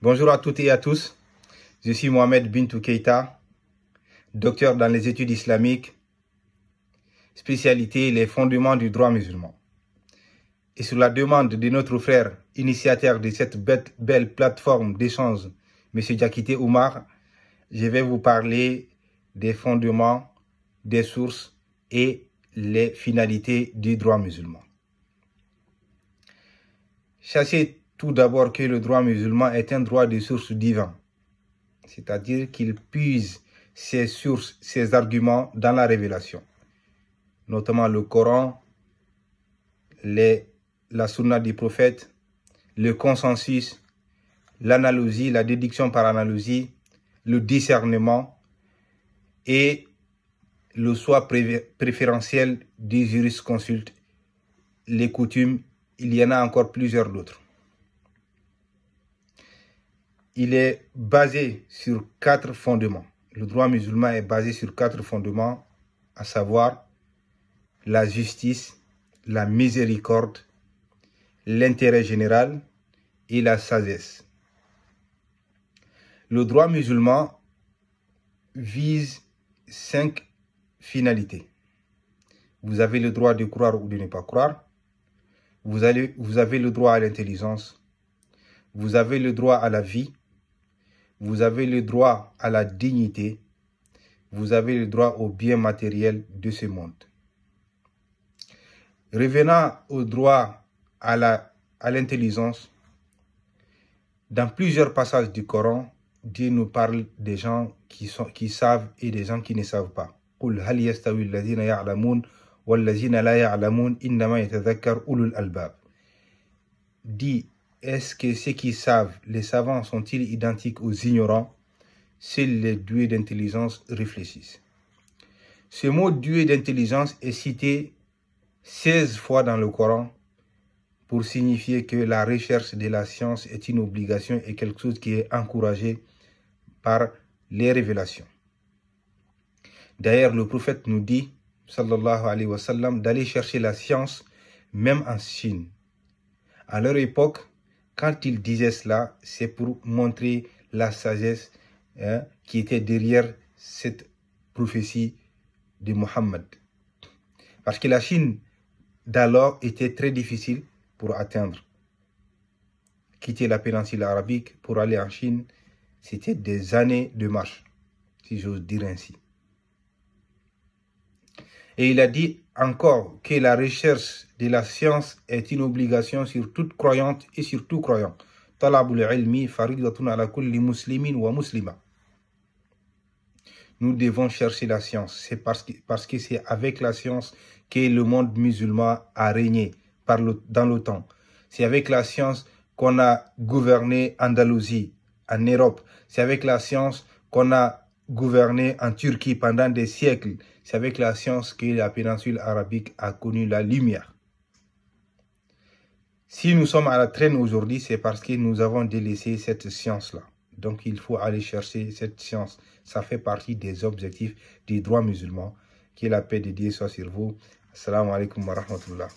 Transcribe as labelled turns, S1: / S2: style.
S1: Bonjour à toutes et à tous, je suis Mohamed Bintou Keïta, docteur dans les études islamiques, spécialité les fondements du droit musulman. Et sur la demande de notre frère, initiateur de cette belle plateforme d'échange, M. Diakité Oumar, je vais vous parler des fondements, des sources et les finalités du droit musulman. Sachez tout d'abord que le droit musulman est un droit de source divin, c'est-à-dire qu'il puise ses sources, ses arguments dans la révélation, notamment le Coran, la sunna du prophète, le consensus, l'analogie, la déduction par analogie, le discernement et le choix préférentiel du jurisconsulte, les coutumes, il y en a encore plusieurs d'autres. Il est basé sur 4 fondements. Le droit musulman est basé sur 4 fondements, à savoir la justice, la miséricorde, l'intérêt général et la sagesse. Le droit musulman vise 5 finalités. Vous avez le droit de croire ou de ne pas croire. Vous avez le droit à l'intelligence. Vous avez le droit à la vie. Vous avez le droit à la dignité. Vous avez le droit aux biens matériels de ce monde. Revenant au droit à l'intelligence, dans plusieurs passages du Coran, Dieu nous parle des gens qui savent et des gens qui ne savent pas. قُلْ هَلْ يَسْتَوِي الَّذِينَ يَعْلَمُونَ وَالَّذِينَ لَا يَعْلَمُونَ إِنَّمَا يَتَذَكَّرُ أُولُو الْأَلْبَابِ. Dit, est-ce que ceux qui savent, les savants, sont-ils identiques aux ignorants? Seuls les doués d'intelligence réfléchissent. Ce mot doué d'intelligence est cité 16 fois dans le Coran pour signifier que la recherche de la science est une obligation et quelque chose qui est encouragé par les révélations. D'ailleurs, le prophète nous dit, sallallahu alayhi wa sallam, d'aller chercher la science même en Chine. À leur époque, quand ils disaient cela, c'est pour montrer la sagesse qui était derrière cette prophétie de Mohammed. Parce que la Chine d'alors était très difficile pour atteindre. Quitter la péninsule arabique pour aller en Chine, c'était des années de marche, si j'ose dire ainsi. Et il a dit encore que la recherche de la science est une obligation sur toute croyante et sur tout croyant. Talabul ilmi faridatun ala kulli muslimin wa muslima. Nous devons chercher la science. C'est parce que c'est avec la science que le monde musulman a régné dans le temps. C'est avec la science qu'on a gouverné Andalousie, en Europe. C'est avec la science qu'on a gouverné en Turquie pendant des siècles. C'est avec la science que la péninsule arabique a connu la lumière. Si nous sommes à la traîne aujourd'hui, c'est parce que nous avons délaissé cette science-là. Donc il faut aller chercher cette science. Ça fait partie des objectifs du droit musulman. Que la paix de Dieu soit sur vous. Assalamu alaikum wa rahmatullah.